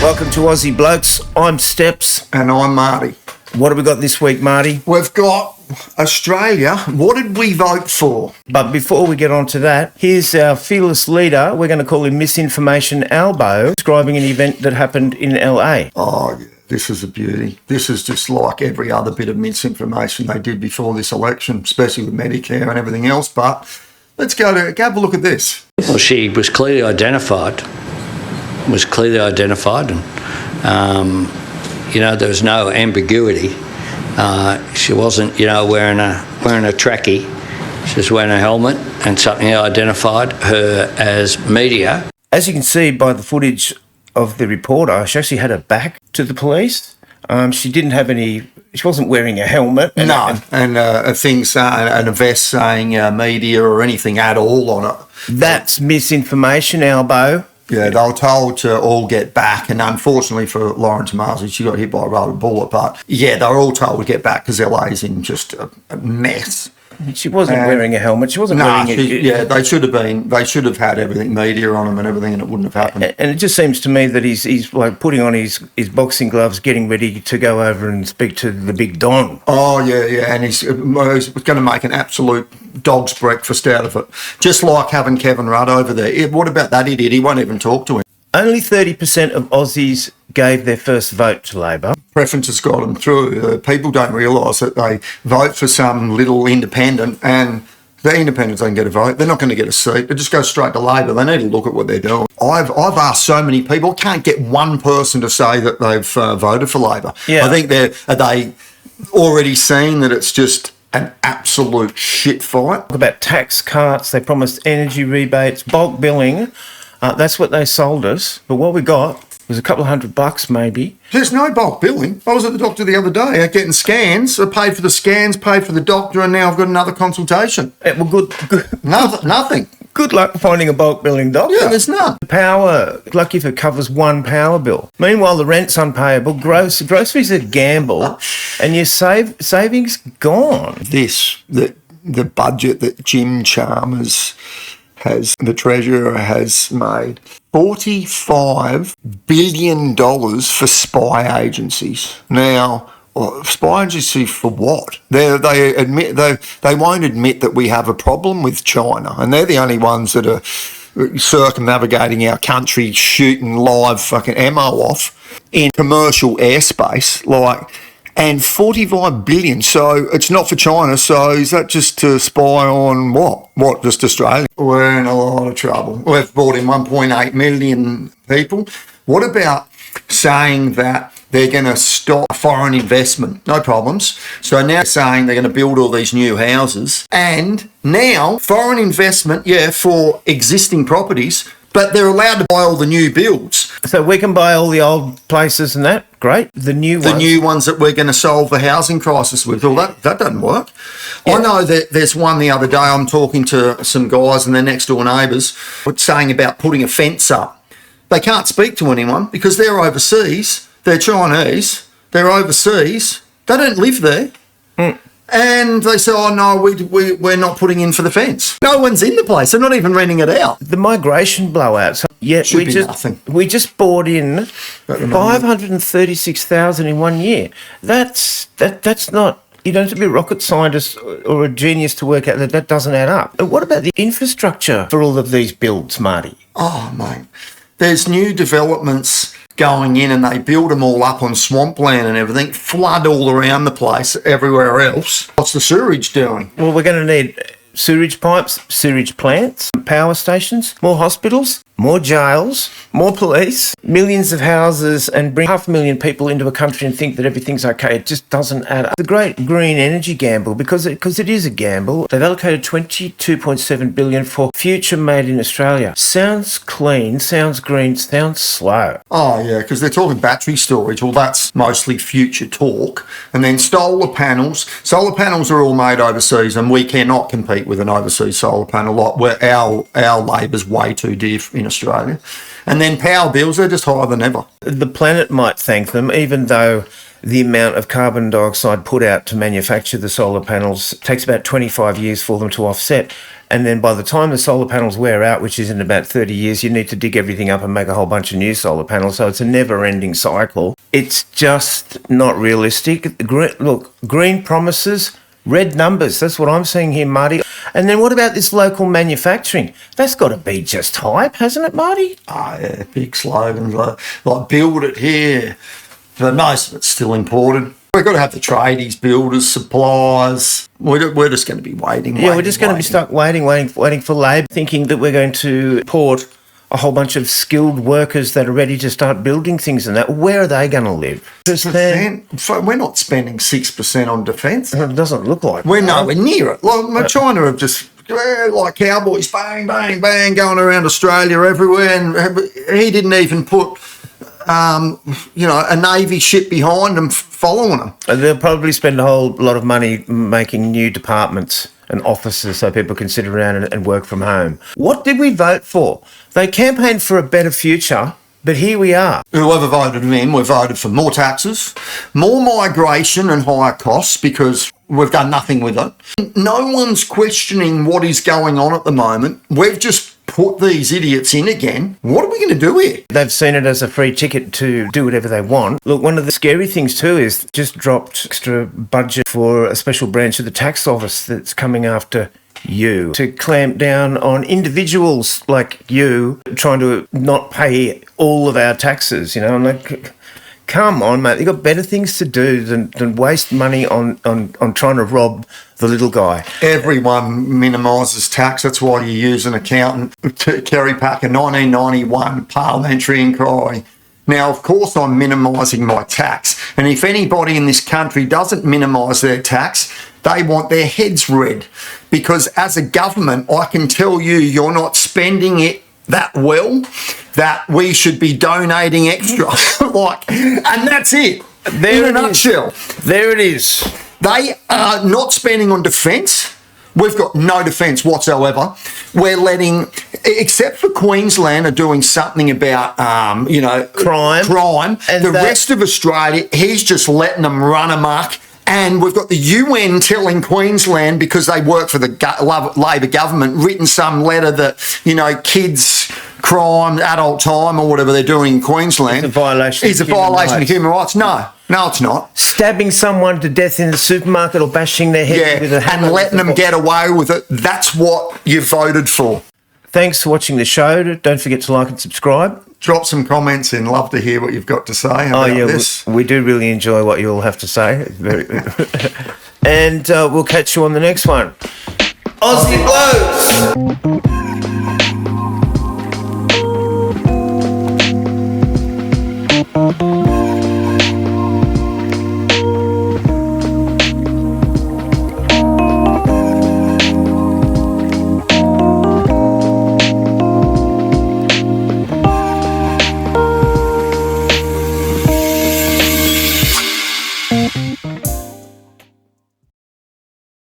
Welcome to Aussie Blokes. I'm Steps. And I'm Marty. What have we got this week, Marty? We've got Australia. What did we vote for? But before we get on to that, here's our fearless leader. We're going to call him Misinformation Albo, describing an event that happened in LA. Oh, yeah. This is a beauty. This is just like every other bit of misinformation they did before this election, especially with Medicare and everything else. But let's go have a look at this. Well, she was clearly identified. And, there was no ambiguity. She wasn't, wearing a trackie. She was wearing a helmet, and something identified her as media. As you can see by the footage of the reporter, she actually had her back to the police. She didn't have any. She wasn't wearing a helmet. And a vest saying media or anything at all on it. That's misinformation, Albo. Yeah, they were told to all get back, and unfortunately for Lauren Tomasi, she got hit by a rubber bullet. But yeah, they were all told to get back because LA's in just a mess. She wasn't wearing a helmet. She wasn't wearing it. Yeah, they should have been. They should have had everything, media on them and everything, and it wouldn't have happened. And it just seems to me that he's like putting on his boxing gloves, getting ready to go over and speak to the big Don. Oh yeah, and he's going to make an absolute dog's breakfast out of it, just like having Kevin Rudd over there. What about that idiot? He won't even talk to him. Only 30% of Aussies gave their first vote to Labor. Preferences got them through. People don't realise that they vote for some little independent, and the independents don't get a vote. They're not going to get a seat. They just go straight to Labor. They need to look at what they're doing. I've asked so many people. I can't get one person to say that they've voted for Labor. Yeah. I think are they already seen that it's just an absolute shit fight? Talk about tax cuts. They promised energy rebates, bulk billing. That's what they sold us. But what we got was a couple of $100 maybe. There's no bulk billing. I was at the doctor the other day getting scans. I paid for the scans, paid for the doctor, and now I've got another consultation. Well, good. Nothing. Good luck finding a bulk billing doctor. Yeah, there's none. Power, lucky if it covers one power bill. Meanwhile, the rent's unpayable. Groceries a gamble, and your savings gone. The budget that Jim Chalmers the Treasurer has made $45 billion for spy agencies. Now, spy agency for what? They won't admit that we have a problem with China, and they're the only ones that are circumnavigating our country, shooting live fucking ammo off in commercial airspace, and 45 billion. So it's not for China. So is that just to spy on what? What, just Australia? We're in a lot of trouble. We've brought in 1.8 million people. What about saying that they're going to stop foreign investment? No problems. So now saying they're going to build all these new houses. And now foreign investment, for existing properties, but they're allowed to buy all the new builds. So we can buy all the old places and that? Great. The new ones that we're going to solve the housing crisis with. Well, that doesn't work. Yeah. I know that there's one the other day, I'm talking to some guys and their next door neighbours, saying about putting a fence up. They can't speak to anyone because they're overseas. They're Chinese. They're overseas. They don't live there. And they say, oh, no, we're not putting in for the fence. No one's in the place. They're not even renting it out. The migration blowouts. Yeah, nothing. We just brought in 536,000 in 1 year. That's not... You don't have to be a rocket scientist or a genius to work out that doesn't add up. What about the infrastructure for all of these builds, Marty? Oh, mate. There's new developments going in, and they build them all up on swampland and everything, flood all around the place, everywhere else. What's the sewerage doing? Well, we're going to need sewage pipes, sewage plants, power stations, more hospitals, more jails, more police, millions of houses, and bring 500,000 people into a country and think that everything's okay. It just doesn't add up. The great green energy gamble, because it is a gamble. They've allocated $22.7 billion for future made in Australia. Sounds clean, sounds green, sounds slow. Oh, yeah, because they're talking battery storage. Well, that's mostly future talk. And then solar panels. Solar panels are all made overseas, and we cannot compete with an overseas solar panel. Where our labour's way too dear in Australia. And then power bills, they're just higher than ever. The planet might thank them, even though the amount of carbon dioxide put out to manufacture the solar panels. It takes about 25 years for them to offset. And then by the time the solar panels wear out, which is in about 30 years, you need to dig everything up and make a whole bunch of new solar panels. So it's a never-ending cycle. It's just not realistic. Look, green promises, red numbers. That's what I'm seeing here, Marty. And then what about this local manufacturing? That's got to be just hype, hasn't it, Marty? Oh, yeah, big slogans like build it here. But most of it's still imported. We've got to have the tradies, builders, suppliers. We're just going to be waiting. Yeah, we're just going to be stuck waiting for labour, thinking that we're going to import a whole bunch of skilled workers that are ready to start building things and that. Where are they going to live? We're not spending 6% on defence. It doesn't look like we're nowhere near it. Like China have just like cowboys, bang, bang, bang, going around Australia everywhere, and he didn't even put a Navy ship behind them following them. They'll probably spend a whole lot of money making new departments and offices so people can sit around and work from home. What did we vote for? They campaigned for a better future, but here we are. Whoever voted them in, we voted for more taxes, more migration and higher costs because we've done nothing with it. No one's questioning what is going on at the moment. We've just put these idiots in again. What are we going to do here? They've seen it as a free ticket to do whatever they want. Look, one of the scary things too is just dropped extra budget for a special branch of the tax office that's coming after you to clamp down on individuals like you trying to not pay all of our taxes. You know, I'm like, come on, mate. You've got better things to do than waste money on trying to rob the little guy. Everyone minimises tax. That's why you use an accountant. Kerry Packer, 1991 parliamentary inquiry. Now, of course, I'm minimising my tax. And if anybody in this country doesn't minimise their tax, they want their heads read. Because as a government, I can tell you, you're not spending it that well, that we should be donating extra. And that's it. In a nutshell. There it is. They are not spending on defence. We've got no defence whatsoever. We're letting, except for Queensland, are doing something about, crime. And the rest of Australia, he's just letting them run amok. And we've got the UN telling Queensland, because they work for the Labor government, written some letter that, kids crime, adult time, or whatever they're doing in Queensland is a violation of human rights. No, it's not. Stabbing someone to death in the supermarket or bashing their head with a hammer. And letting them get away with it. That's what you voted for. Thanks for watching the show. Don't forget to like and subscribe. Drop some comments in. Love to hear what you've got to say about this. We do really enjoy what you all have to say. And we'll catch you on the next one. Aussie Blokes!